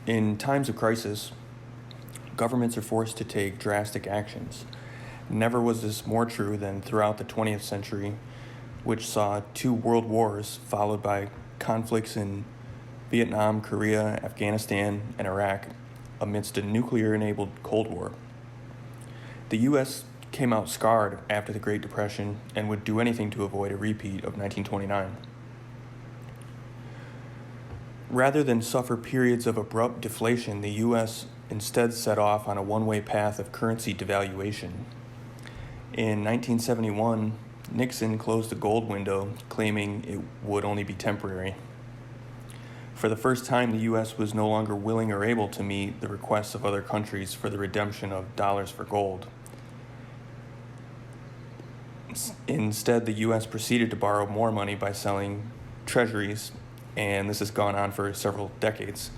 In times of crisis, governments are forced to take drastic actions. Never was this more true than throughout the 20th century, which saw two world wars followed by conflicts in Vietnam, Korea, Afghanistan, and Iraq amidst a nuclear-enabled Cold War. The U.S. came out scarred after the Great Depression and would do anything to avoid a repeat of 1929. Rather than suffer periods of abrupt deflation, the U.S. instead set off on a one-way path of currency devaluation. In 1971, Nixon closed the gold window, claiming it would only be temporary. For the first time, the U.S. was no longer willing or able to meet the requests of other countries for the redemption of dollars for gold. Instead, the U.S. proceeded to borrow more money by selling treasuries, and this has gone on for several decades.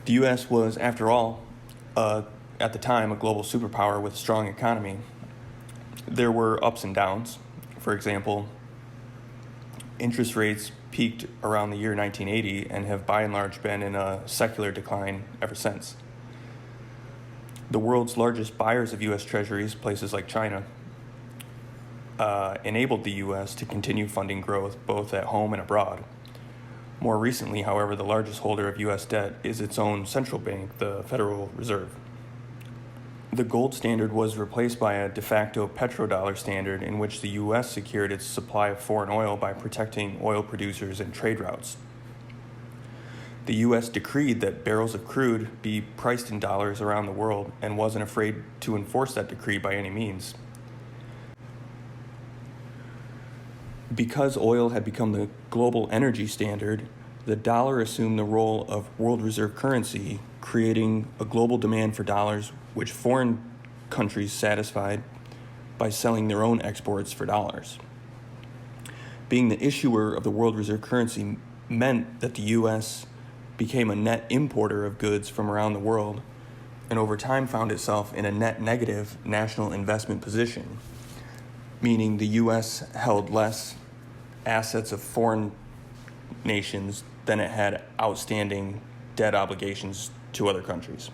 The U.S. was, after all, at the time, a global superpower with a strong economy. There were ups and downs. For example, interest rates peaked around the year 1980 and have by and large been in a secular decline ever since. The world's largest buyers of U.S. treasuries, places like China, enabled the U.S. to continue funding growth both at home and abroad. More recently, however, the largest holder of U.S. debt is its own central bank, the Federal Reserve. The gold standard was replaced by a de facto petrodollar standard in which the U.S. secured its supply of foreign oil by protecting oil producers and trade routes. The U.S. decreed that barrels of crude be priced in dollars around the world and wasn't afraid to enforce that decree by any means. Because oil had become the global energy standard, the dollar assumed the role of world reserve currency, creating a global demand for dollars, which foreign countries satisfied by selling their own exports for dollars. Being the issuer of the world reserve currency meant that the U.S. became a net importer of goods from around the world, and over time found itself in a net negative national investment position, meaning the U.S. held less assets of foreign nations than it had outstanding debt obligations to other countries.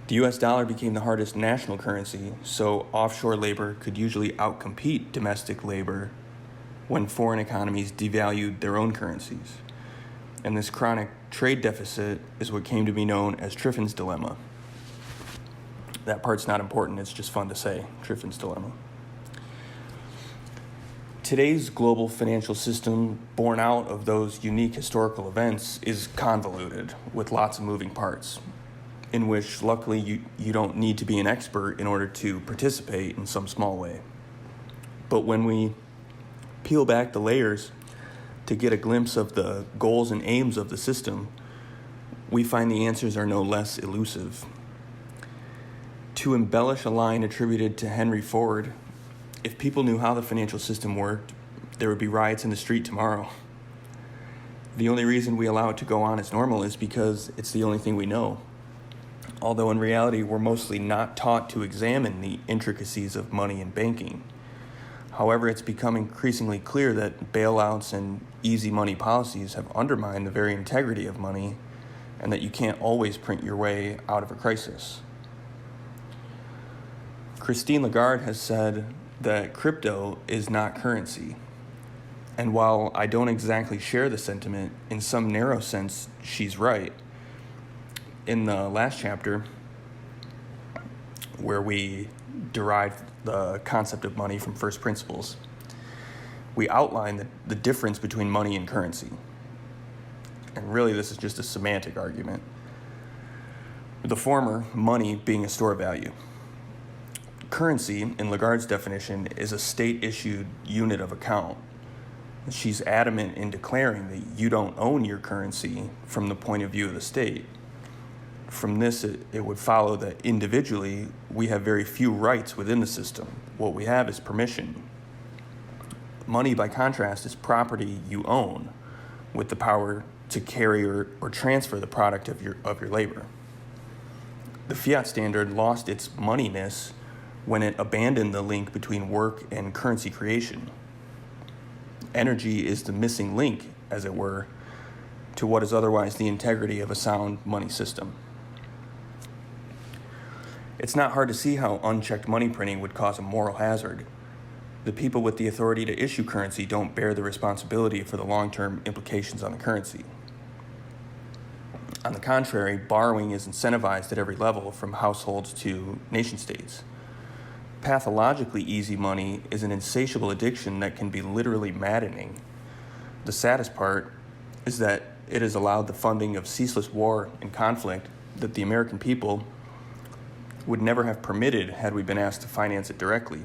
The U.S. dollar became the hardest national currency, so offshore labor could usually outcompete domestic labor when foreign economies devalued their own currencies. And this chronic trade deficit is what came to be known as Triffin's dilemma. That part's not important, it's just fun to say, Triffin's dilemma. Today's global financial system, born out of those unique historical events, is convoluted with lots of moving parts, in which luckily you don't need to be an expert in order to participate in some small way. But when we peel back the layers to get a glimpse of the goals and aims of the system, we find the answers are no less elusive. To embellish a line attributed to Henry Ford, if people knew how the financial system worked, there would be riots in the street tomorrow. The only reason we allow it to go on as normal is because it's the only thing we know. Although in reality, we're mostly not taught to examine the intricacies of money and banking. However, it's become increasingly clear that bailouts and easy money policies have undermined the very integrity of money, and that you can't always print your way out of a crisis. Christine Lagarde has said that crypto is not currency. And while I don't exactly share the sentiment, in some narrow sense, she's right. In the last chapter, where we derived the concept of money from first principles, we outlined the difference between money and currency. And really, this is just a semantic argument. The former, money, being a store of value. Currency, in Lagarde's definition, is a state-issued unit of account. She's adamant in declaring that you don't own your currency from the point of view of the state. From this, it would follow that individually, we have very few rights within the system. What we have is permission. Money, by contrast, is property you own, with the power to carry or transfer the product of your labor. The Fiat standard lost its moneyness when it abandoned the link between work and currency creation. Energy is the missing link, as it were, to what is otherwise the integrity of a sound money system. It's not hard to see how unchecked money printing would cause a moral hazard. The people with the authority to issue currency don't bear the responsibility for the long-term implications on the currency. On the contrary, borrowing is incentivized at every level, from households to nation-states. Pathologically easy money is an insatiable addiction that can be literally maddening. The saddest part is that it has allowed the funding of ceaseless war and conflict that the American people would never have permitted had we been asked to finance it directly.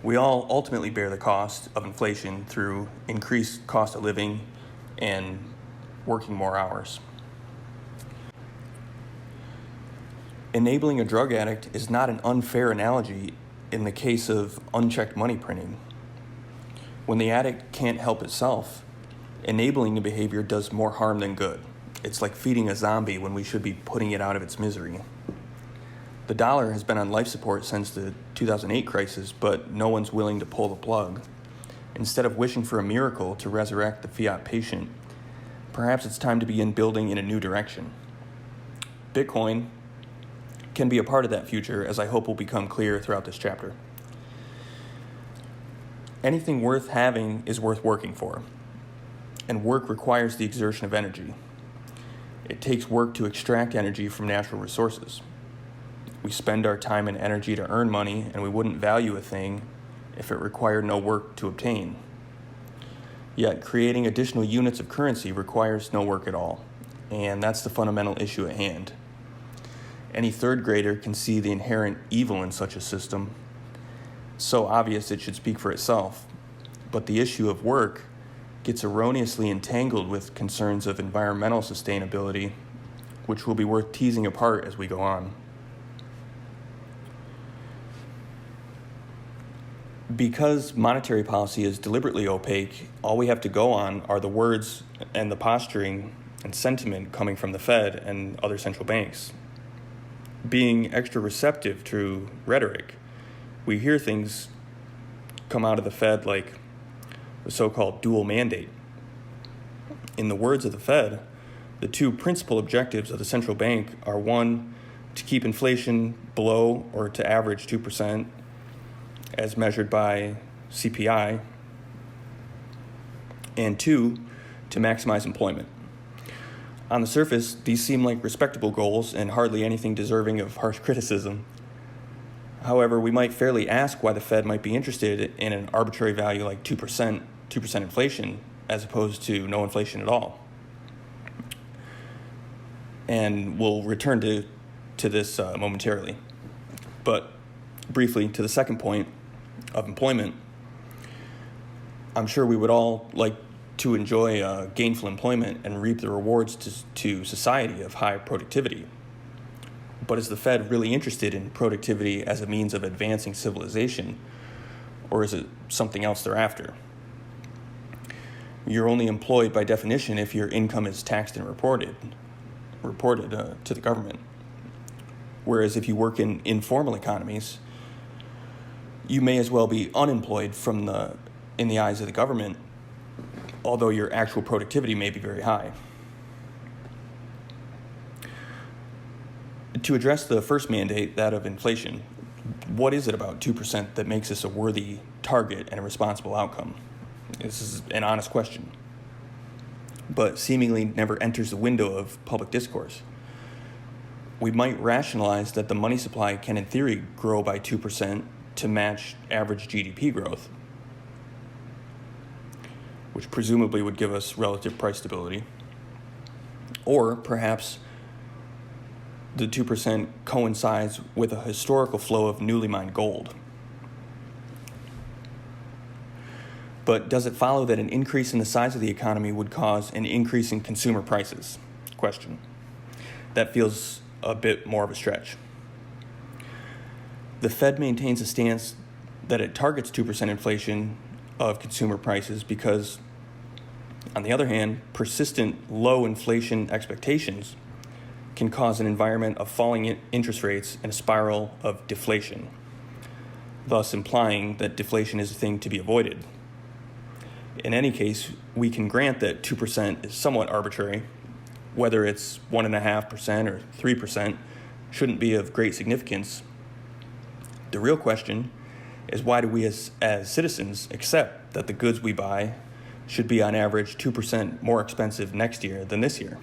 We all ultimately bear the cost of inflation through increased cost of living and working more hours. Enabling a drug addict is not an unfair analogy in the case of unchecked money printing. When the addict can't help itself, enabling the behavior does more harm than good. It's like feeding a zombie when we should be putting it out of its misery. The dollar has been on life support since the 2008 crisis, but no one's willing to pull the plug. Instead of wishing for a miracle to resurrect the fiat patient, perhaps it's time to begin building in a new direction. Bitcoin can be a part of that future, as I hope will become clear throughout this chapter. Anything worth having is worth working for, and work requires the exertion of energy. It takes work to extract energy from natural resources. We spend our time and energy to earn money, and we wouldn't value a thing if it required no work to obtain. Yet, creating additional units of currency requires no work at all, and that's the fundamental issue at hand. Any third grader can see the inherent evil in such a system. So obvious it should speak for itself. But the issue of work gets erroneously entangled with concerns of environmental sustainability, which will be worth teasing apart as we go on. Because monetary policy is deliberately opaque, all we have to go on are the words and the posturing and sentiment coming from the Fed and other central banks. Being extra receptive to rhetoric, we hear things come out of the Fed like the so-called dual mandate. In the words of the Fed, the two principal objectives of the central bank are: one, to keep inflation below or to average 2%, as measured by CPI, and two, to maximize employment. On the surface, these seem like respectable goals and hardly anything deserving of harsh criticism. However, we might fairly ask why the Fed might be interested in an arbitrary value like 2% inflation, as opposed to no inflation at all. And we'll return to this momentarily. But briefly, to the second point of employment, I'm sure we would all like to enjoy gainful employment and reap the rewards to society of high productivity. But is the Fed really interested in productivity as a means of advancing civilization, or is it something else they're after? You're only employed by definition if your income is taxed and reported to the government. Whereas if you work in informal economies, you may as well be unemployed in the eyes of the government, although your actual productivity may be very high. To address the first mandate, that of inflation, what is it about 2% that makes this a worthy target and a responsible outcome? This is an honest question, but seemingly never enters the window of public discourse. We might rationalize that the money supply can, in theory, grow by 2% to match average GDP growth, which presumably would give us relative price stability. Or perhaps the 2% coincides with a historical flow of newly mined gold. But does it follow that an increase in the size of the economy would cause an increase in consumer prices? Question. That feels a bit more of a stretch. The Fed maintains a stance that it targets 2% inflation of consumer prices because, on the other hand, persistent low inflation expectations can cause an environment of falling interest rates and a spiral of deflation, thus implying that deflation is a thing to be avoided. In any case, we can grant that 2% is somewhat arbitrary. Whether it's 1.5% or 3% shouldn't be of great significance. The real question is, why do we as citizens accept that the goods we buy should be on average 2% more expensive next year than this year?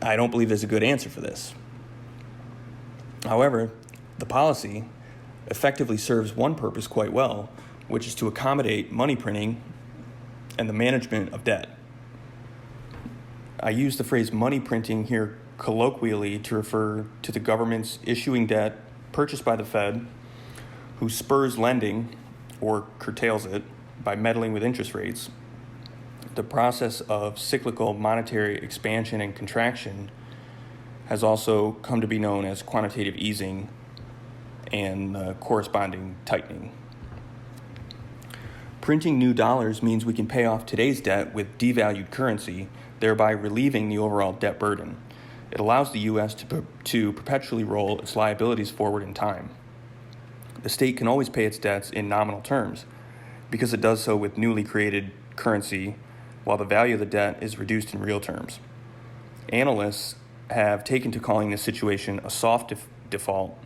I don't believe there's a good answer for this. However, the policy effectively serves one purpose quite well, which is to accommodate money printing and the management of debt. I use the phrase money printing here colloquially to refer to the government's issuing debt purchased by the Fed, who spurs lending or curtails it by meddling with interest rates. The process of cyclical monetary expansion and contraction has also come to be known as quantitative easing and corresponding tightening. Printing new dollars means we can pay off today's debt with devalued currency, thereby relieving the overall debt burden. It allows the U.S. to perpetually roll its liabilities forward in time. The state can always pay its debts in nominal terms because it does so with newly created currency, while the value of the debt is reduced in real terms. Analysts have taken to calling this situation a soft default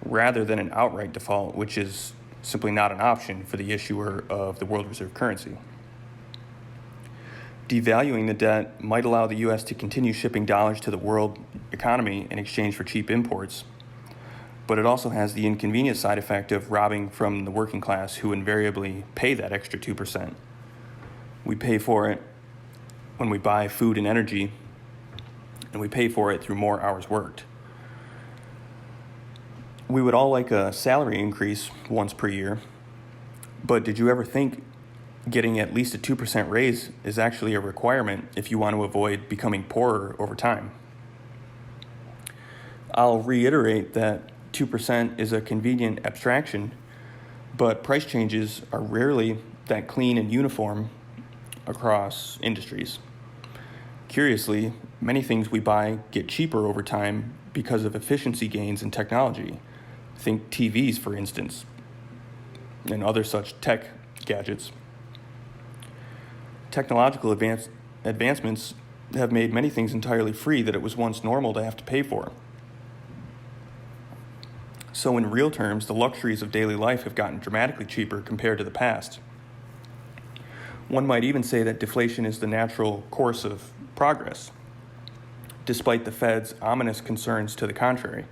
rather than an outright default, which is simply not an option for the issuer of the world reserve currency. Devaluing the debt might allow the U.S. to continue shipping dollars to the world economy in exchange for cheap imports, but it also has the inconvenient side effect of robbing from the working class, who invariably pay that extra 2%. We pay for it when we buy food and energy, and we pay for it through more hours worked. We would all like a salary increase once per year, but did you ever think getting at least a 2% raise is actually a requirement if you want to avoid becoming poorer over time? I'll reiterate that 2% is a convenient abstraction, but price changes are rarely that clean and uniform across industries. Curiously, many things we buy get cheaper over time because of efficiency gains in technology. Think TVs, for instance, and other such tech gadgets. Technological advancements have made many things entirely free that it was once normal to have to pay for. So in real terms, the luxuries of daily life have gotten dramatically cheaper compared to the past. One might even say that deflation is the natural course of progress, despite the Fed's ominous concerns to the contrary.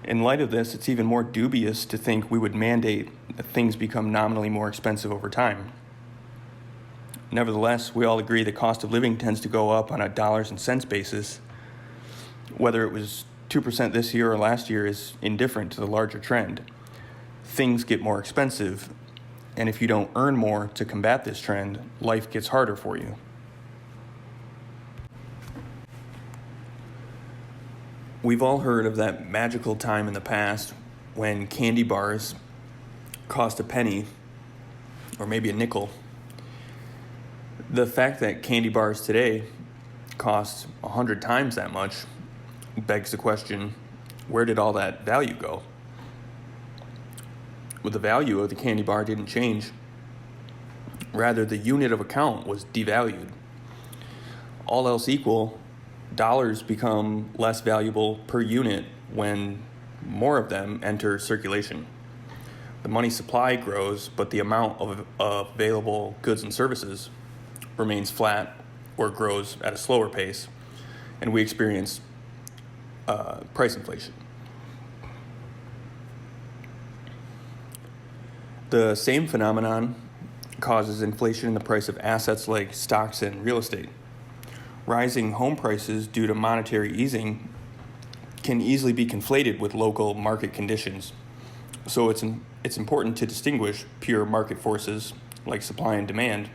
In light of this, it's even more dubious to think we would mandate that things become nominally more expensive over time. Nevertheless, we all agree the cost of living tends to go up on a dollars and cents basis. Whether it was 2% this year or last year is indifferent to the larger trend. Things get more expensive, and if you don't earn more to combat this trend, life gets harder for you. We've all heard of that magical time in the past when candy bars cost a penny or maybe a nickel. The fact that candy bars today cost 100 times that much begs the question, where did all that value go? Well, the value of the candy bar didn't change. Rather, the unit of account was devalued. All else equal, dollars become less valuable per unit when more of them enter circulation. The money supply grows, but the amount of available goods and services remains flat or grows at a slower pace, and we experience price inflation. The same phenomenon causes inflation in the price of assets like stocks and real estate. Rising home prices due to monetary easing can easily be conflated with local market conditions. So it's important to distinguish pure market forces like supply and demand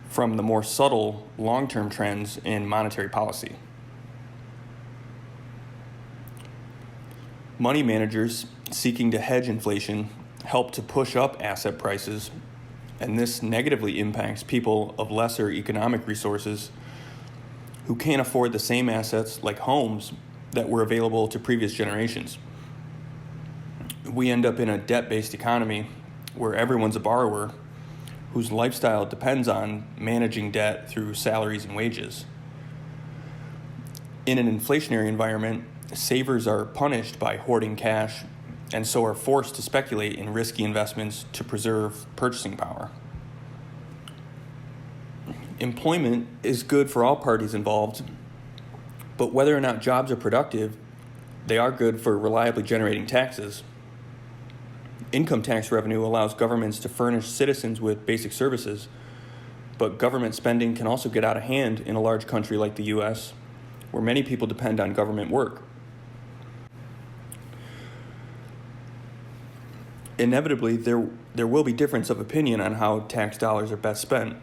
from the more subtle long-term trends in monetary policy. Money managers seeking to hedge inflation help to push up asset prices, and this negatively impacts people of lesser economic resources who can't afford the same assets like homes that were available to previous generations. we end up in a debt-based economy where everyone's a borrower whose lifestyle depends on managing debt through salaries and wages. In an inflationary environment, savers are punished by hoarding cash and so are forced to speculate in risky investments to preserve purchasing power. Employment is good for all parties involved, but whether or not jobs are productive, they are good for reliably generating taxes. Income tax revenue allows governments to furnish citizens with basic services, but government spending can also get out of hand in a large country like the U.S., where many people depend on government work. Inevitably, there will be difference of opinion on how tax dollars are best spent.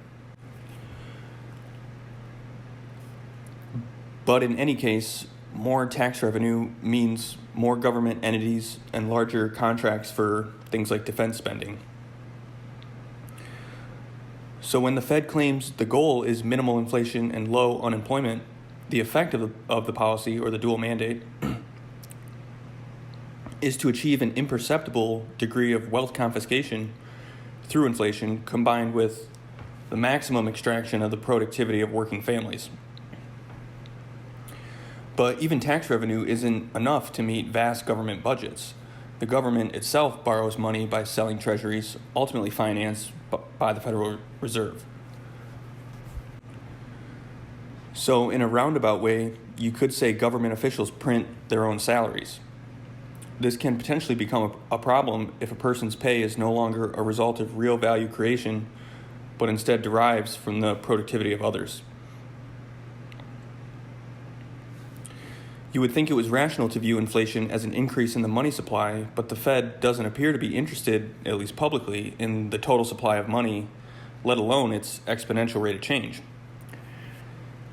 But in any case, more tax revenue means more government entities and larger contracts for things like defense spending. So when the Fed claims the goal is minimal inflation and low unemployment, the effect of the policy, or the dual mandate, is to achieve an imperceptible degree of wealth confiscation through inflation combined with the maximum extraction of the productivity of working families. But even tax revenue isn't enough to meet vast government budgets. The government itself borrows money by selling treasuries, ultimately financed by the Federal Reserve. So in a roundabout way, you could say government officials print their own salaries. This can potentially become a problem if a person's pay is no longer a result of real value creation, but instead derives from the productivity of others. You would think it was rational to view inflation as an increase in the money supply, but the Fed doesn't appear to be interested, at least publicly, in the total supply of money, let alone its exponential rate of change.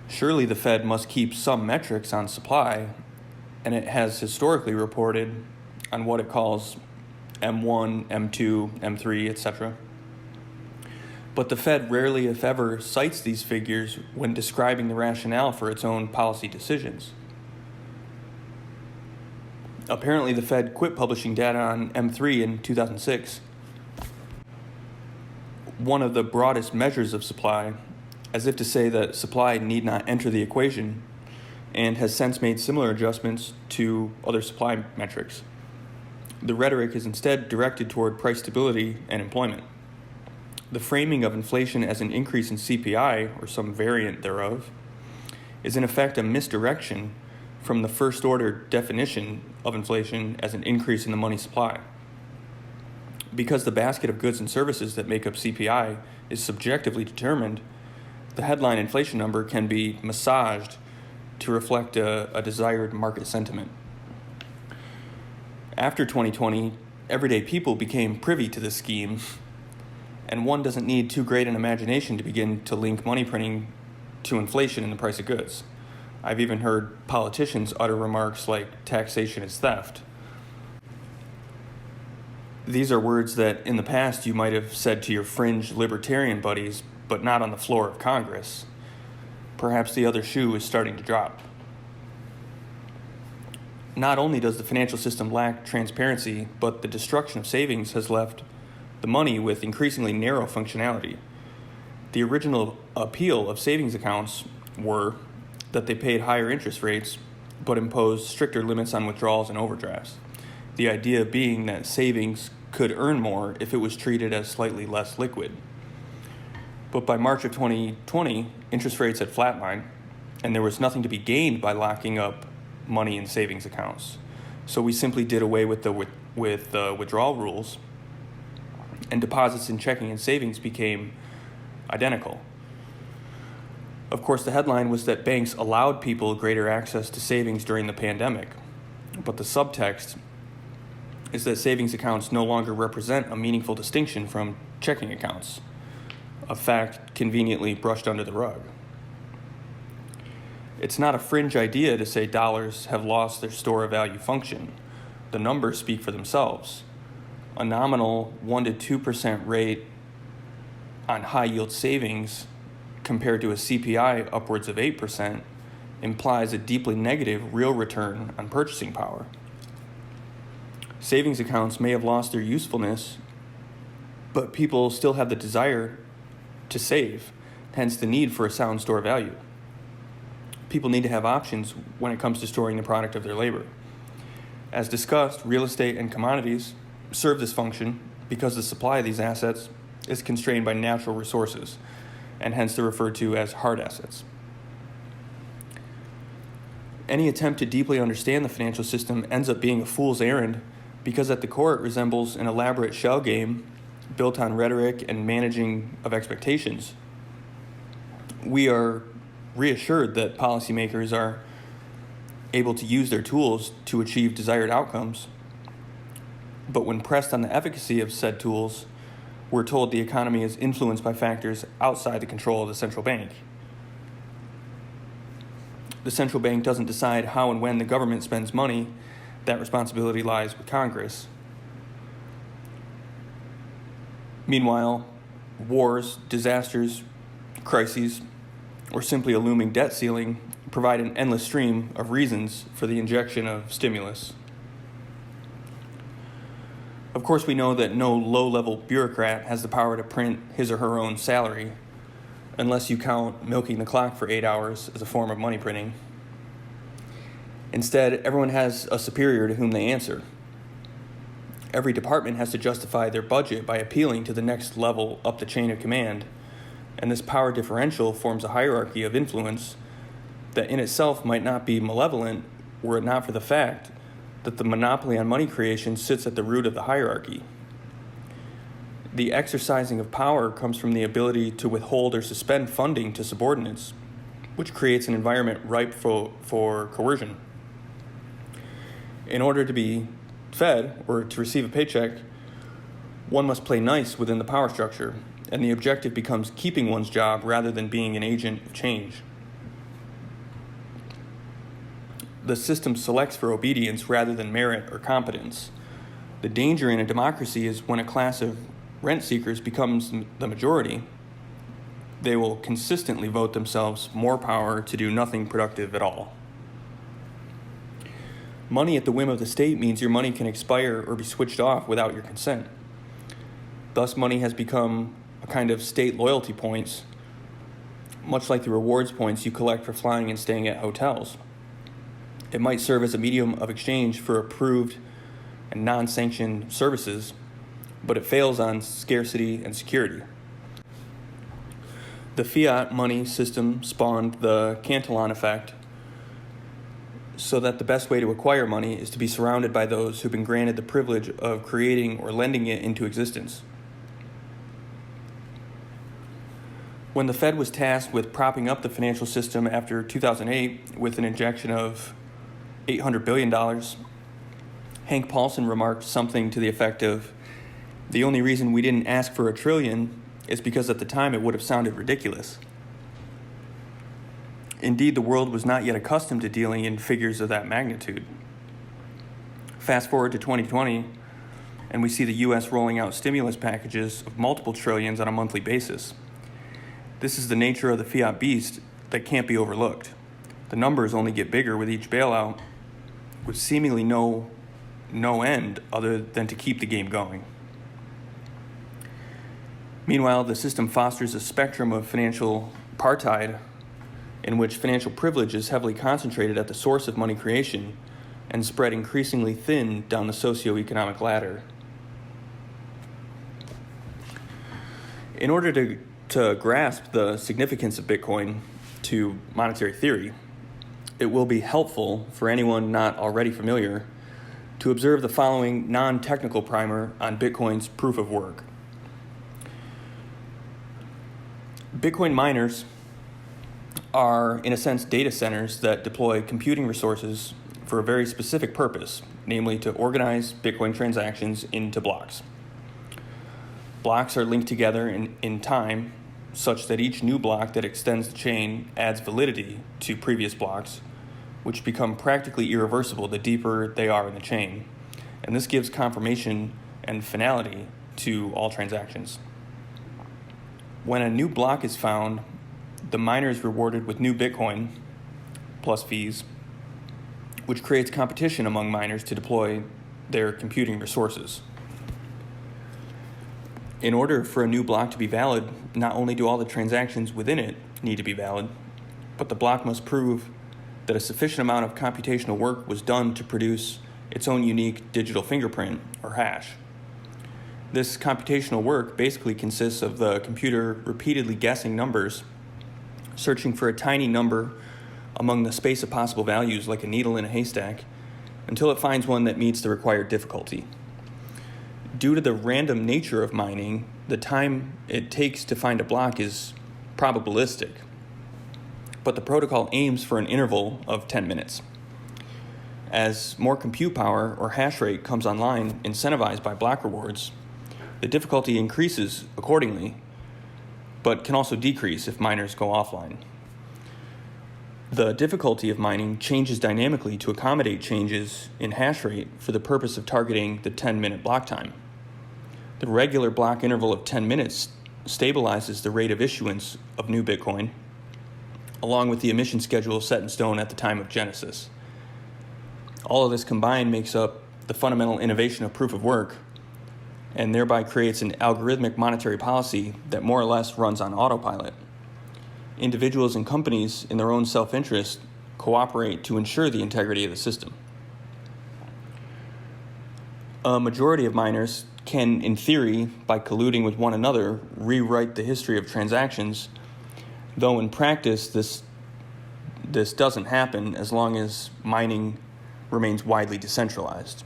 Surely the Fed must keep some metrics on supply, and it has historically reported on what it calls M1, M2, M3, etc. But the Fed rarely, if ever, cites these figures when describing the rationale for its own policy decisions. Apparently, the Fed quit publishing data on M3 in 2006, one of the broadest measures of supply, as if to say that supply need not enter the equation, and has since made similar adjustments to other supply metrics. The rhetoric is instead directed toward price stability and employment. The framing of inflation as an increase in CPI, or some variant thereof, is in effect a misdirection from the first-order definition of inflation as an increase in the money supply. Because the basket of goods and services that make up CPI is subjectively determined, the headline inflation number can be massaged to reflect a desired market sentiment. After 2020, everyday people became privy to this scheme, and one doesn't need too great an imagination to begin to link money printing to inflation in the price of goods. I've even heard politicians utter remarks like taxation is theft. These are words that in the past you might have said to your fringe libertarian buddies, but not on the floor of Congress. Perhaps the other shoe is starting to drop. Not only does the financial system lack transparency, but the destruction of savings has left the money with increasingly narrow functionality. The original appeal of savings accounts were that they paid higher interest rates, but imposed stricter limits on withdrawals and overdrafts. The idea being that savings could earn more if it was treated as slightly less liquid. But by March of 2020, interest rates had flatlined, and there was nothing to be gained by locking up money in savings accounts. So we simply did away with the withdrawal rules, and deposits in checking and savings became identical. Of course, the headline was that banks allowed people greater access to savings during the pandemic, but the subtext is that savings accounts no longer represent a meaningful distinction from checking accounts, a fact conveniently brushed under the rug. It's not a fringe idea to say dollars have lost their store of value function. The numbers speak for themselves. A nominal 1 to 2% rate on high-yield savings compared to a CPI upwards of 8% implies a deeply negative real return on purchasing power. Savings accounts may have lost their usefulness, but people still have the desire to save, hence the need for a sound store value. People need to have options when it comes to storing the product of their labor. As discussed, real estate and commodities serve this function because the supply of these assets is constrained by natural resources, and hence they're referred to as hard assets. Any attempt to deeply understand the financial system ends up being a fool's errand because at the core it resembles an elaborate shell game built on rhetoric and managing of expectations. We are reassured that policymakers are able to use their tools to achieve desired outcomes, but when pressed on the efficacy of said tools, we're told the economy is influenced by factors outside the control of the central bank. The central bank doesn't decide how and when the government spends money. That responsibility lies with Congress. Meanwhile, wars, disasters, crises, or simply a looming debt ceiling provide an endless stream of reasons for the injection of stimulus. Of course, we know that no low-level bureaucrat has the power to print his or her own salary, unless you count milking the clock for 8 hours as a form of money printing. Instead, everyone has a superior to whom they answer. Every department has to justify their budget by appealing to the next level up the chain of command, and this power differential forms a hierarchy of influence that in itself might not be malevolent were it not for the fact that the monopoly on money creation sits at the root of the hierarchy. The exercising of power comes from the ability to withhold or suspend funding to subordinates, which creates an environment ripe for coercion. In order to be fed or to receive a paycheck, one must play nice within the power structure, and the objective becomes keeping one's job rather than being an agent of change. The system selects for obedience rather than merit or competence. The danger in a democracy is when a class of rent seekers becomes the majority, they will consistently vote themselves more power to do nothing productive at all. Money at the whim of the state means your money can expire or be switched off without your consent. Thus, money has become a kind of state loyalty points, much like the rewards points you collect for flying and staying at hotels. It might serve as a medium of exchange for approved and non-sanctioned services, but it fails on scarcity and security. The fiat money system spawned the Cantillon effect, so that the best way to acquire money is to be surrounded by those who've been granted the privilege of creating or lending it into existence. When the Fed was tasked with propping up the financial system after 2008 with an injection of $800 billion, Hank Paulson remarked something to the effect of, "The only reason we didn't ask for $1 trillion is because at the time it would have sounded ridiculous." Indeed, the world was not yet accustomed to dealing in figures of that magnitude. Fast forward to 2020, and we see the U.S. rolling out stimulus packages of multiple trillions on a monthly basis. This is the nature of the fiat beast that can't be overlooked. The numbers only get bigger with each bailout, with seemingly no end other than to keep the game going. Meanwhile, the system fosters a spectrum of financial apartheid in which financial privilege is heavily concentrated at the source of money creation and spread increasingly thin down the socioeconomic ladder. In order to grasp the significance of Bitcoin to monetary theory, it will be helpful for anyone not already familiar to observe the following non-technical primer on Bitcoin's proof of work. Bitcoin miners are, in a sense, data centers that deploy computing resources for a very specific purpose, namely to organize Bitcoin transactions into blocks. Blocks are linked together in time such that each new block that extends the chain adds validity to previous blocks, which become practically irreversible the deeper they are in the chain. And this gives confirmation and finality to all transactions. When a new block is found, the miner is rewarded with new Bitcoin plus fees, which creates competition among miners to deploy their computing resources. In order for a new block to be valid, not only do all the transactions within it need to be valid, but the block must prove that a sufficient amount of computational work was done to produce its own unique digital fingerprint, or hash. This computational work basically consists of the computer repeatedly guessing numbers, searching for a tiny number among the space of possible values like a needle in a haystack, until it finds one that meets the required difficulty. Due to the random nature of mining, the time it takes to find a block is probabilistic, but the protocol aims for an interval of 10 minutes. As more compute power or hash rate comes online, incentivized by block rewards, the difficulty increases accordingly, but can also decrease if miners go offline. The difficulty of mining changes dynamically to accommodate changes in hash rate for the purpose of targeting the 10-minute block time. The regular block interval of 10 minutes stabilizes the rate of issuance of new Bitcoin, along with the emission schedule set in stone at the time of genesis. All of this combined makes up the fundamental innovation of proof of work, and thereby creates an algorithmic monetary policy that more or less runs on autopilot. Individuals and companies, in their own self-interest, cooperate to ensure the integrity of the system. A majority of miners can, in theory, by colluding with one another, rewrite the history of transactions, though in practice this doesn't happen as long as mining remains widely decentralized.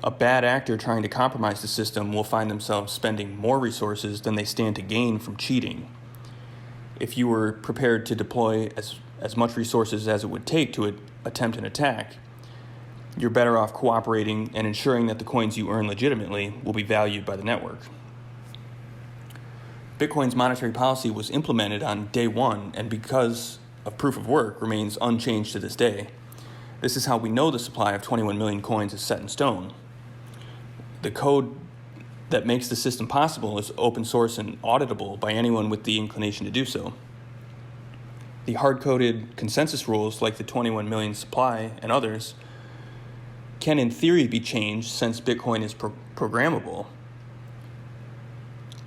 A bad actor trying to compromise the system will find themselves spending more resources than they stand to gain from cheating. If you were prepared to deploy as much resources as it would take to attempt an attack, you're better off cooperating and ensuring that the coins you earn legitimately will be valued by the network. Bitcoin's monetary policy was implemented on day one, and because of proof of work, remains unchanged to this day. This is how we know the supply of 21 million coins is set in stone. The code that makes the system possible is open source and auditable by anyone with the inclination to do so. The hard-coded consensus rules, like the 21 million supply and others, can in theory be changed since Bitcoin is programmable.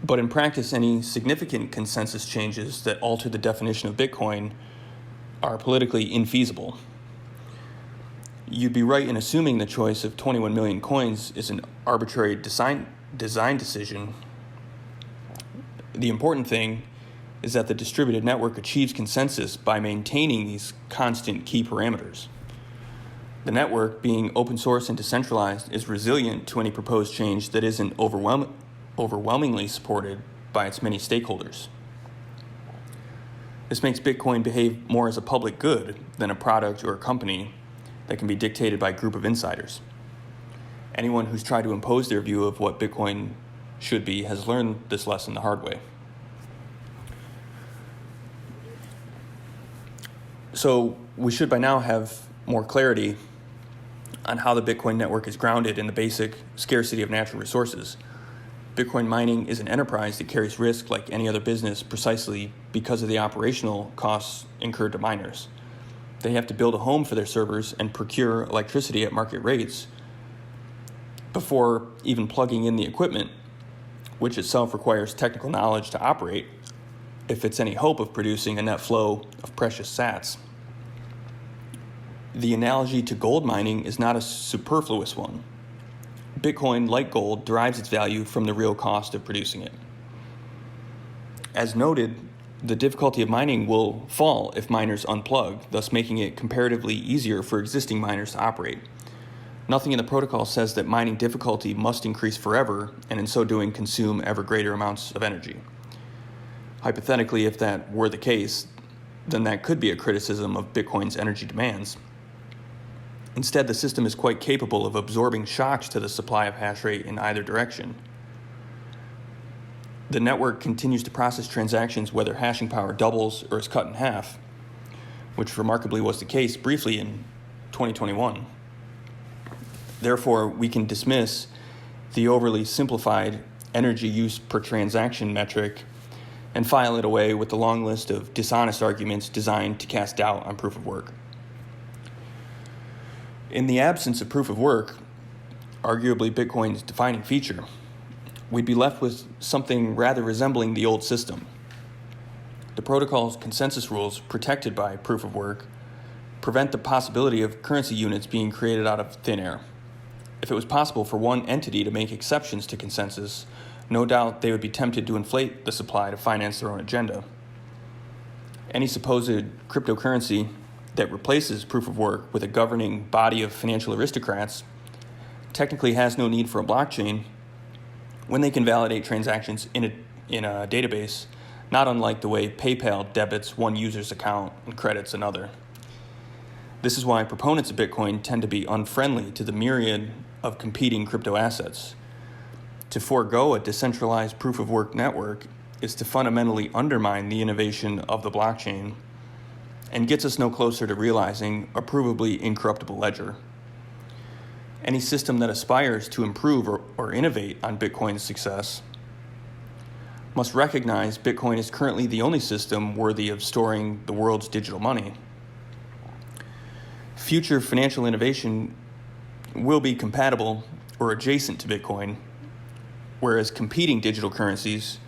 But in practice, any significant consensus changes that alter the definition of Bitcoin are politically infeasible. You'd be right in assuming the choice of 21 million coins is an arbitrary design decision. The important thing is that the distributed network achieves consensus by maintaining these constant key parameters. The network, being open source and decentralized, is resilient to any proposed change that isn't overwhelmingly supported by its many stakeholders. This makes Bitcoin behave more as a public good than a product or a company that can be dictated by a group of insiders. Anyone who's tried to impose their view of what Bitcoin should be has learned this lesson the hard way. So we should by now have more clarity on how the Bitcoin network is grounded in the basic scarcity of natural resources. Bitcoin mining is an enterprise that carries risk like any other business precisely because of the operational costs incurred to miners. They have to build a home for their servers and procure electricity at market rates before even plugging in the equipment, which itself requires technical knowledge to operate if it's any hope of producing a net flow of precious sats. The analogy to gold mining is not a superfluous one. Bitcoin, like gold, derives its value from the real cost of producing it. As noted, the difficulty of mining will fall if miners unplug, thus making it comparatively easier for existing miners to operate. Nothing in the protocol says that mining difficulty must increase forever, and in so doing consume ever greater amounts of energy. Hypothetically, if that were the case, then that could be a criticism of Bitcoin's energy demands. Instead, the system is quite capable of absorbing shocks to the supply of hash rate in either direction. The network continues to process transactions whether hashing power doubles or is cut in half, which remarkably was the case briefly in 2021. Therefore, we can dismiss the overly simplified energy use per transaction metric and file it away with the long list of dishonest arguments designed to cast doubt on proof of work. In the absence of proof of work, arguably Bitcoin's defining feature, we'd be left with something rather resembling the old system. The protocol's consensus rules, protected by proof of work, prevent the possibility of currency units being created out of thin air. If it was possible for one entity to make exceptions to consensus, no doubt they would be tempted to inflate the supply to finance their own agenda. Any supposed cryptocurrency that replaces proof of work with a governing body of financial aristocrats technically has no need for a blockchain when they can validate transactions in a database, not unlike the way PayPal debits one user's account and credits another. This is why proponents of Bitcoin tend to be unfriendly to the myriad of competing crypto assets. To forego a decentralized proof of work network is to fundamentally undermine the innovation of the blockchain and gets us no closer to realizing a provably incorruptible ledger. Any system that aspires to improve or innovate on Bitcoin's success must recognize Bitcoin is currently the only system worthy of storing the world's digital money. Future financial innovation will be compatible or adjacent to Bitcoin, whereas competing digital currencies,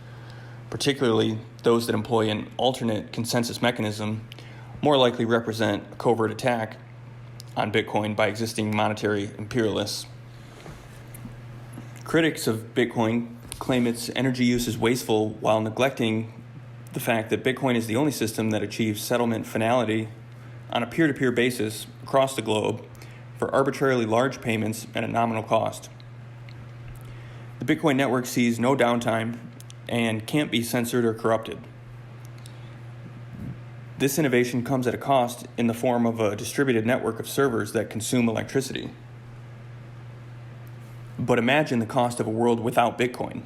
particularly those that employ an alternate consensus mechanism, more likely represent a covert attack on Bitcoin by existing monetary imperialists. Critics of Bitcoin claim its energy use is wasteful while neglecting the fact that Bitcoin is the only system that achieves settlement finality on a peer-to-peer basis across the globe for arbitrarily large payments at a nominal cost. The Bitcoin network sees no downtime and can't be censored or corrupted. This innovation comes at a cost in the form of a distributed network of servers that consume electricity. But imagine the cost of a world without Bitcoin.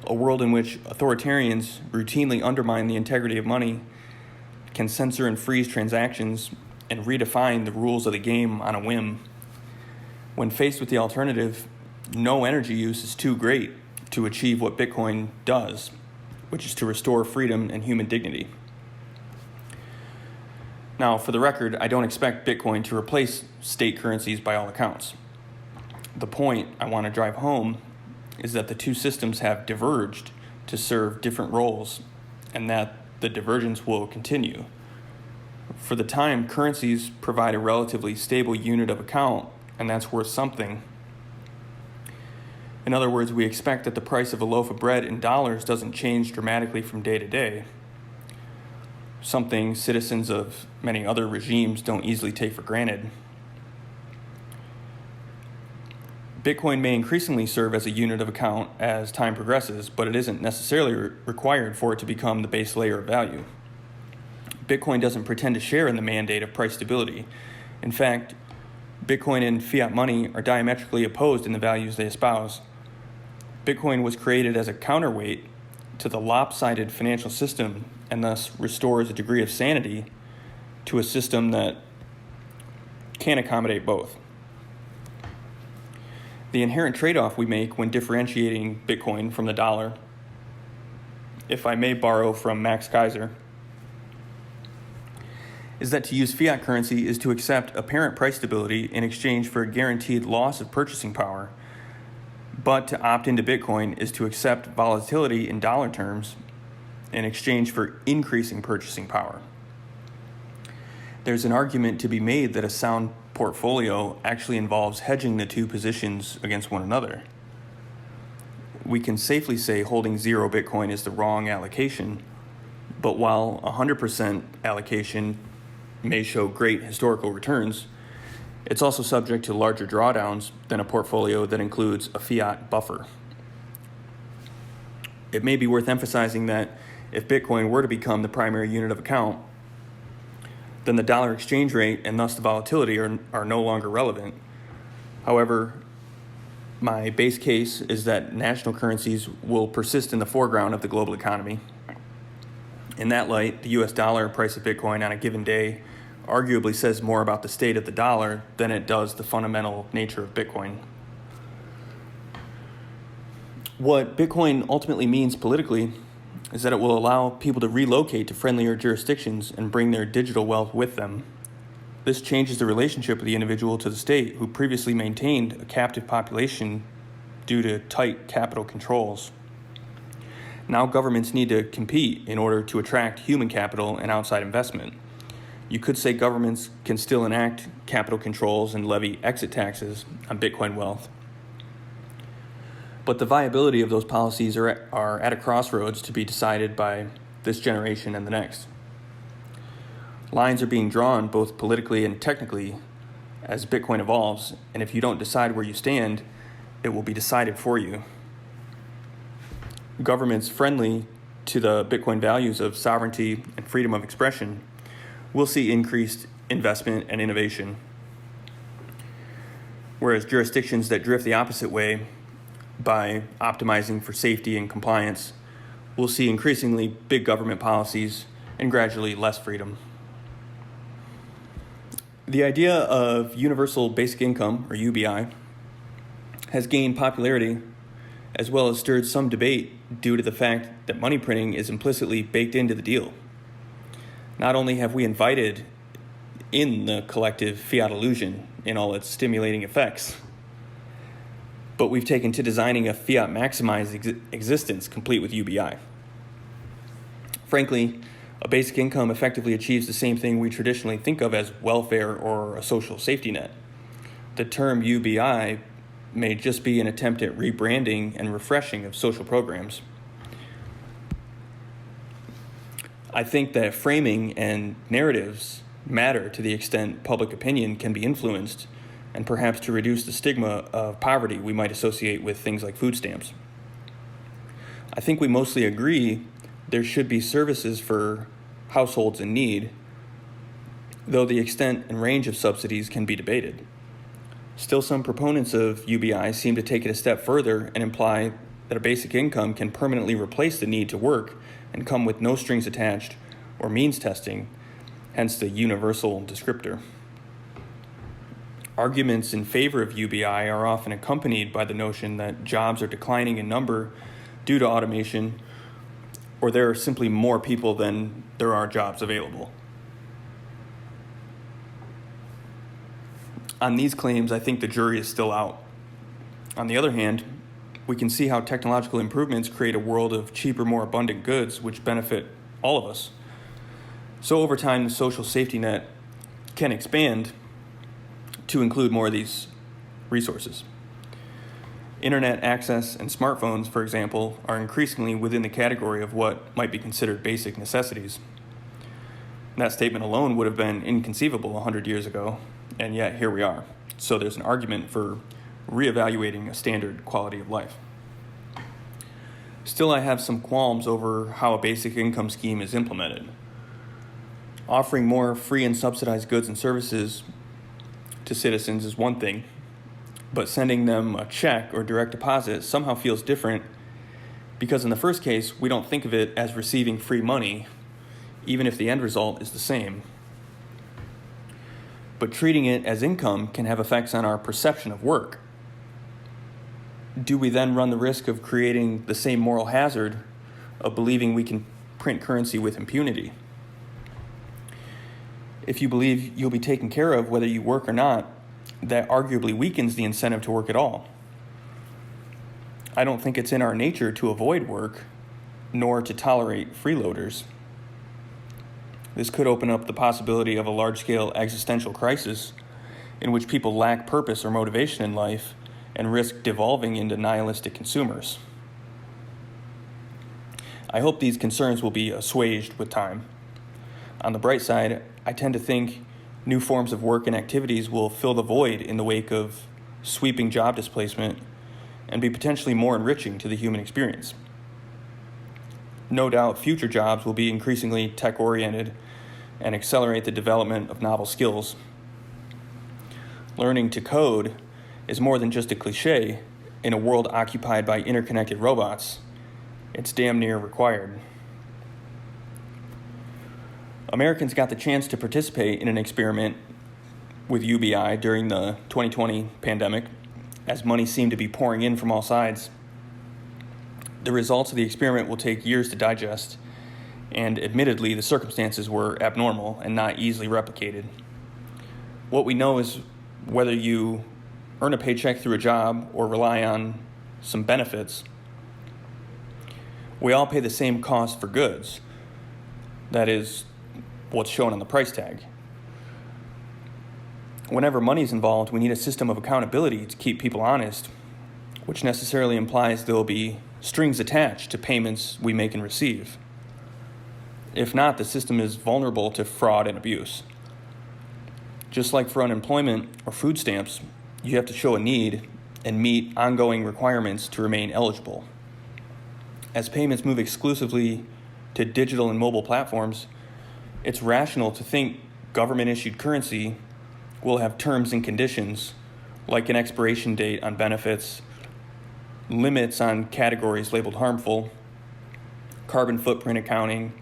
A world in which authoritarians routinely undermine the integrity of money, can censor and freeze transactions, and redefine the rules of the game on a whim. When faced with the alternative, no energy use is too great to achieve what Bitcoin does, which is to restore freedom and human dignity. Now, for the record, I don't expect Bitcoin to replace state currencies by all accounts. The point I want to drive home is that the two systems have diverged to serve different roles, and that the divergence will continue. For the time, currencies provide a relatively stable unit of account, and that's worth something. In other words, we expect that the price of a loaf of bread in dollars doesn't change dramatically from day to day, something citizens of many other regimes don't easily take for granted. Bitcoin may increasingly serve as a unit of account as time progresses, but it isn't necessarily required for it to become the base layer of value. Bitcoin doesn't pretend to share in the mandate of price stability. In fact, Bitcoin and fiat money are diametrically opposed in the values they espouse. Bitcoin was created as a counterweight to the lopsided financial system and thus restores a degree of sanity to a system that can accommodate both. The inherent trade-off we make when differentiating Bitcoin from the dollar, if I may borrow from Max Kaiser, is that to use fiat currency is to accept apparent price stability in exchange for a guaranteed loss of purchasing power, but to opt into Bitcoin is to accept volatility in dollar terms in exchange for increasing purchasing power. There's an argument to be made that a sound portfolio actually involves hedging the two positions against one another. We can safely say holding 0 Bitcoin is the wrong allocation, but while 100% allocation may show great historical returns, it's also subject to larger drawdowns than a portfolio that includes a fiat buffer. It may be worth emphasizing that if Bitcoin were to become the primary unit of account, then the dollar exchange rate and thus the volatility are no longer relevant. However, my base case is that national currencies will persist in the foreground of the global economy. In that light, the US dollar price of Bitcoin on a given day arguably says more about the state of the dollar than it does the fundamental nature of Bitcoin. What Bitcoin ultimately means politically is that it will allow people to relocate to friendlier jurisdictions and bring their digital wealth with them. This changes the relationship of the individual to the state, who previously maintained a captive population due to tight capital controls. Now governments need to compete in order to attract human capital and outside investment. You could say governments can still enact capital controls and levy exit taxes on Bitcoin wealth. But the viability of those policies are at a crossroads to be decided by this generation and the next. Lines are being drawn both politically and technically as Bitcoin evolves, and if you don't decide where you stand, it will be decided for you. Governments friendly to the Bitcoin values of sovereignty and freedom of expression will see increased investment and innovation, whereas jurisdictions that drift the opposite way by optimizing for safety and compliance will see increasingly big government policies and gradually less freedom. The idea of universal basic income, or UBI, has gained popularity as well as stirred some debate due to the fact that money printing is implicitly baked into the deal. Not only have we invited in the collective fiat illusion in all its stimulating effects, but we've taken to designing a fiat maximized existence complete with UBI. Frankly, a basic income effectively achieves the same thing we traditionally think of as welfare or a social safety net. The term UBI may just be an attempt at rebranding and refreshing of social programs. I think that framing and narratives matter to the extent public opinion can be influenced, and perhaps to reduce the stigma of poverty we might associate with things like food stamps. I think we mostly agree there should be services for households in need, though the extent and range of subsidies can be debated. Still, some proponents of UBI seem to take it a step further and imply that a basic income can permanently replace the need to work and come with no strings attached or means testing, hence the universal descriptor. Arguments in favor of UBI are often accompanied by the notion that jobs are declining in number due to automation, or there are simply more people than there are jobs available. On these claims, I think the jury is still out. On the other hand, we can see how technological improvements create a world of cheaper, more abundant goods which benefit all of us. So over time, the social safety net can expand to include more of these resources. Internet access and smartphones, for example, are increasingly within the category of what might be considered basic necessities. That statement alone would have been inconceivable 100 years ago, and yet here we are. So there's an argument for reevaluating a standard quality of life. Still, I have some qualms over how a basic income scheme is implemented. Offering more free and subsidized goods and services to citizens is one thing, but sending them a check or direct deposit somehow feels different, because in the first case, we don't think of it as receiving free money, even if the end result is the same. But treating it as income can have effects on our perception of work. Do we then run the risk of creating the same moral hazard of believing we can print currency with impunity? If you believe you'll be taken care of whether you work or not, that arguably weakens the incentive to work at all. I don't think it's in our nature to avoid work, nor to tolerate freeloaders. This could open up the possibility of a large-scale existential crisis in which people lack purpose or motivation in life and risk devolving into nihilistic consumers. I hope these concerns will be assuaged with time. On the bright side, I tend to think new forms of work and activities will fill the void in the wake of sweeping job displacement and be potentially more enriching to the human experience. No doubt future jobs will be increasingly tech-oriented and accelerate the development of novel skills. Learning to code is more than just a cliche in a world occupied by interconnected robots. It's damn near required. Americans got the chance to participate in an experiment with UBI during the 2020 pandemic, as money seemed to be pouring in from all sides. The results of the experiment will take years to digest, and admittedly, the circumstances were abnormal and not easily replicated. What we know is whether you earn a paycheck through a job or rely on some benefits, we all pay the same cost for goods. That is what's shown on the price tag. Whenever money is involved, we need a system of accountability to keep people honest, which necessarily implies there will be strings attached to payments we make and receive. If not, the system is vulnerable to fraud and abuse. Just like for unemployment or food stamps, you have to show a need and meet ongoing requirements to remain eligible. As payments move exclusively to digital and mobile platforms, it's rational to think government-issued currency will have terms and conditions like an expiration date on benefits, limits on categories labeled harmful, carbon footprint accounting,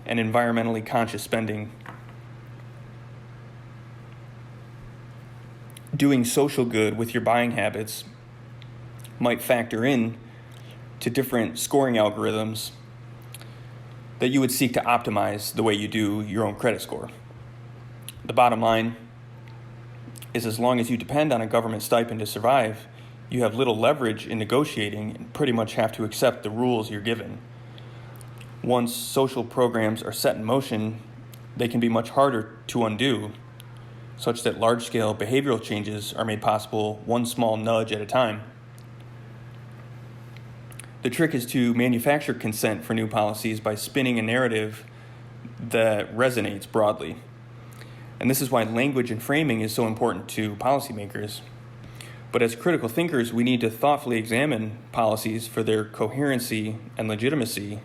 and environmentally conscious spending. Doing social good with your buying habits might factor in to different scoring algorithms that you would seek to optimize the way you do your own credit score. The bottom line is, as long as you depend on a government stipend to survive, you have little leverage in negotiating and pretty much have to accept the rules you're given. Once social programs are set in motion, they can be much harder to undo, such that large-scale behavioral changes are made possible one small nudge at a time. The trick is to manufacture consent for new policies by spinning a narrative that resonates broadly. And this is why language and framing is so important to policymakers. But as critical thinkers, we need to thoughtfully examine policies for their coherency and legitimacy.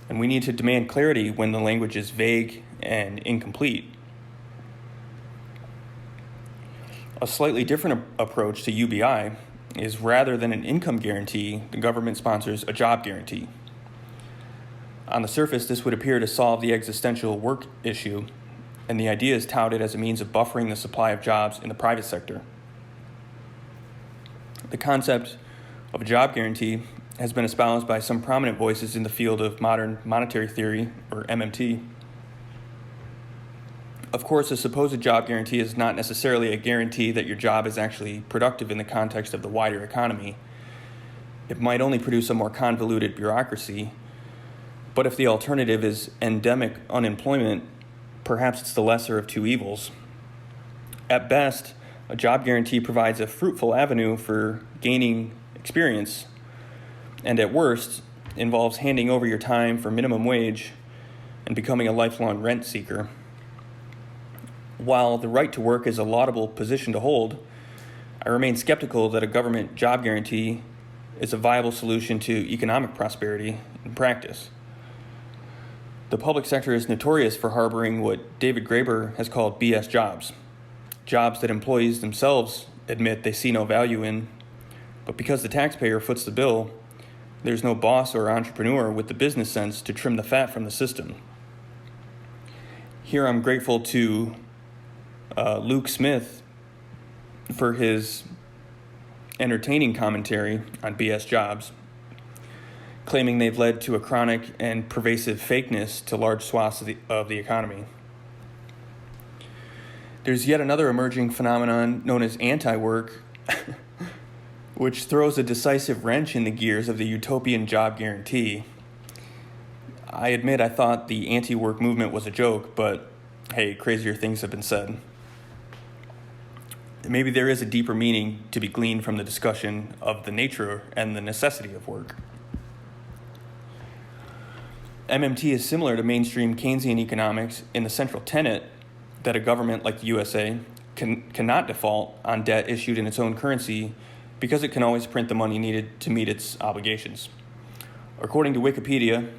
And we need to demand clarity when the language is vague and incomplete. A slightly different approach to UBI is, rather than an income guarantee, the government sponsors a job guarantee. On the surface, this would appear to solve the existential work issue, and the idea is touted as a means of buffering the supply of jobs in the private sector. The concept of a job guarantee has been espoused by some prominent voices in the field of modern monetary theory, or MMT. Of course, a supposed job guarantee is not necessarily a guarantee that your job is actually productive in the context of the wider economy. It might only produce a more convoluted bureaucracy, but if the alternative is endemic unemployment, perhaps it's the lesser of two evils. At best, a job guarantee provides a fruitful avenue for gaining experience, and at worst, involves handing over your time for minimum wage and becoming a lifelong rent seeker. While the right to work is a laudable position to hold, I remain skeptical that a government job guarantee is a viable solution to economic prosperity in practice. The public sector is notorious for harboring what David Graeber has called BS jobs, jobs that employees themselves admit they see no value in, but because the taxpayer foots the bill, there's no boss or entrepreneur with the business sense to trim the fat from the system. Here I'm grateful to Luke Smith for his entertaining commentary on BS jobs, claiming they've led to a chronic and pervasive fakeness to large swaths of the economy. There's yet another emerging phenomenon known as anti-work, which throws a decisive wrench in the gears of the utopian job guarantee. I admit I thought the anti-work movement was a joke, but hey, crazier things have been said. Maybe there is a deeper meaning to be gleaned from the discussion of the nature and the necessity of work. MMT is similar to mainstream Keynesian economics in the central tenet that a government like the USA cannot default on debt issued in its own currency because it can always print the money needed to meet its obligations. According to Wikipedia,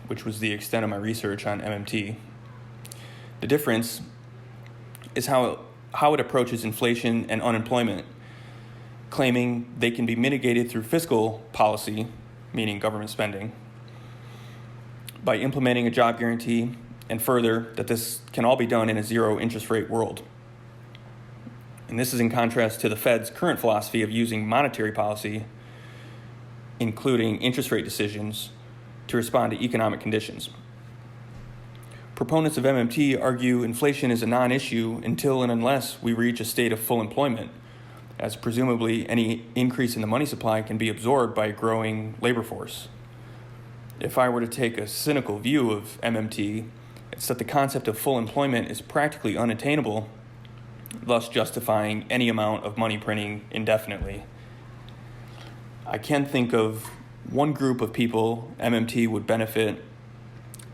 which was the extent of my research on MMT, the difference is how it approaches inflation and unemployment, claiming they can be mitigated through fiscal policy, meaning government spending, by implementing a job guarantee, and further, that this can all be done in a zero interest rate world. And this is in contrast to the Fed's current philosophy of using monetary policy, including interest rate decisions, to respond to economic conditions. Proponents of MMT argue inflation is a non-issue until and unless we reach a state of full employment, as presumably any increase in the money supply can be absorbed by a growing labor force. If I were to take a cynical view of MMT, it's that the concept of full employment is practically unattainable, thus justifying any amount of money printing indefinitely. I can think of one group of people MMT would benefit,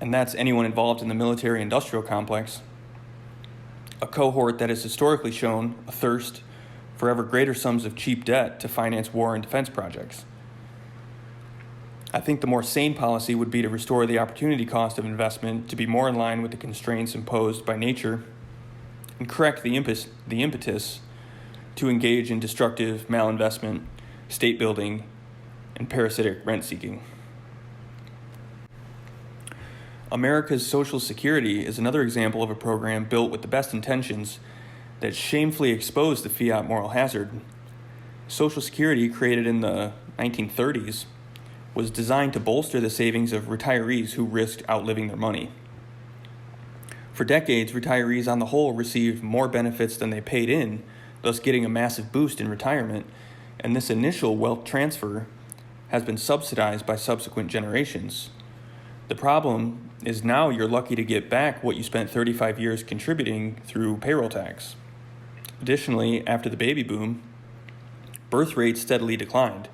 and that's anyone involved in the military-industrial complex, a cohort that has historically shown a thirst for ever greater sums of cheap debt to finance war and defense projects. I think the more sane policy would be to restore the opportunity cost of investment to be more in line with the constraints imposed by nature and correct the impetus to engage in destructive malinvestment, state building, and parasitic rent seeking. America's Social Security is another example of a program built with the best intentions that shamefully exposed the fiat moral hazard. Social Security, created in the 1930s, was designed to bolster the savings of retirees who risked outliving their money. For decades, retirees on the whole received more benefits than they paid in, thus getting a massive boost in retirement, and this initial wealth transfer has been subsidized by subsequent generations. The problem is now you're lucky to get back what you spent 35 years contributing through payroll tax. Additionally, after the baby boom, birth rates steadily declined,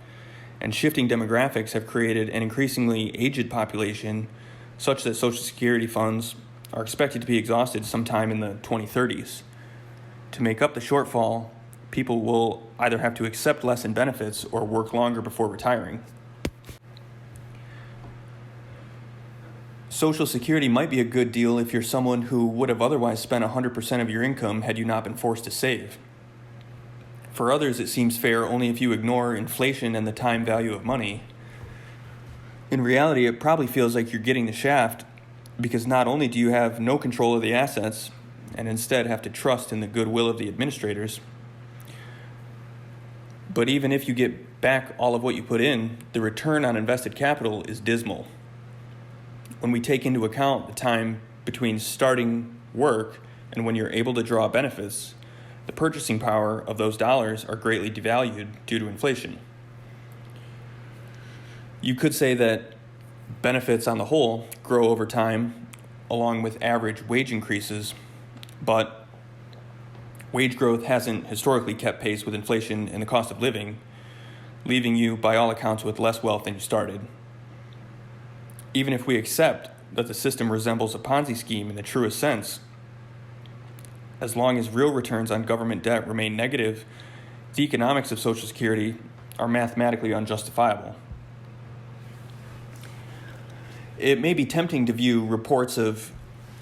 and shifting demographics have created an increasingly aged population such that Social Security funds are expected to be exhausted sometime in the 2030s. To make up the shortfall, people will either have to accept less in benefits or work longer before retiring. Social Security might be a good deal if you're someone who would have otherwise spent 100% of your income had you not been forced to save. For others, it seems fair only if you ignore inflation and the time value of money. In reality, it probably feels like you're getting the shaft because not only do you have no control of the assets and instead have to trust in the goodwill of the administrators, but even if you get back all of what you put in, the return on invested capital is dismal. When we take into account the time between starting work and when you're able to draw benefits, the purchasing power of those dollars are greatly devalued due to inflation. You could say that benefits on the whole grow over time along with average wage increases, but wage growth hasn't historically kept pace with inflation and the cost of living, leaving you, by all accounts, with less wealth than you started. Even if we accept that the system resembles a Ponzi scheme in the truest sense, as long as real returns on government debt remain negative, the economics of Social Security are mathematically unjustifiable. It may be tempting to view reports of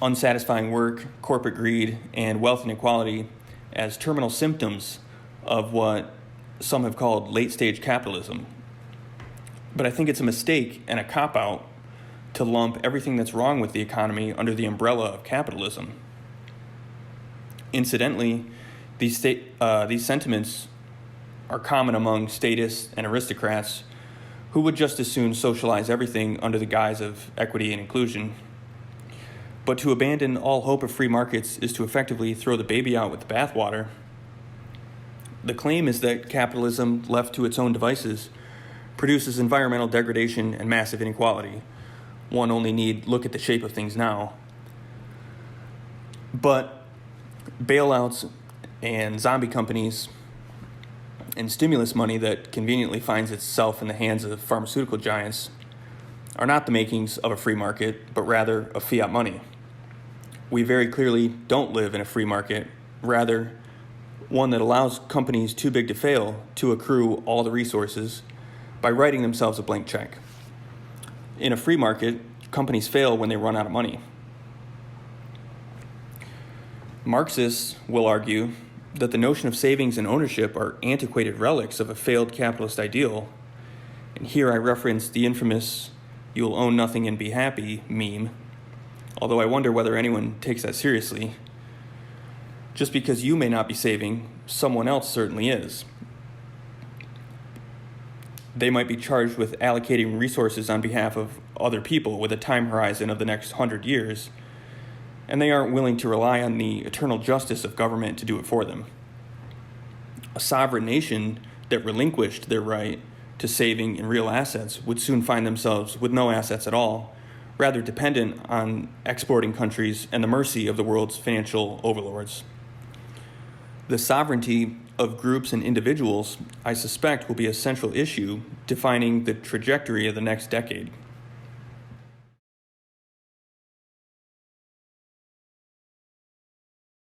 unsatisfying work, corporate greed, and wealth inequality as terminal symptoms of what some have called late-stage capitalism. But I think it's a mistake and a cop-out to lump everything that's wrong with the economy under the umbrella of capitalism. Incidentally, these sentiments are common among statists and aristocrats who would just as soon socialize everything under the guise of equity and inclusion. But to abandon all hope of free markets is to effectively throw the baby out with the bathwater. The claim is that capitalism, left to its own devices, produces environmental degradation and massive inequality. One only need look at the shape of things now. But bailouts and zombie companies and stimulus money that conveniently finds itself in the hands of pharmaceutical giants are not the makings of a free market, but rather of fiat money. We very clearly don't live in a free market, rather one that allows companies too big to fail to accrue all the resources by writing themselves a blank check. In a free market, companies fail when they run out of money. Marxists will argue that the notion of savings and ownership are antiquated relics of a failed capitalist ideal. And here I reference the infamous "you'll own nothing and be happy" meme, although I wonder whether anyone takes that seriously. Just because you may not be saving, someone else certainly is. They might be charged with allocating resources on behalf of other people with a time horizon of the next 100 years, and they aren't willing to rely on the eternal justice of government to do it for them. A sovereign nation that relinquished their right to saving in real assets would soon find themselves with no assets at all, rather dependent on exporting countries and the mercy of the world's financial overlords. The sovereignty of groups and individuals, I suspect, will be a central issue defining the trajectory of the next decade.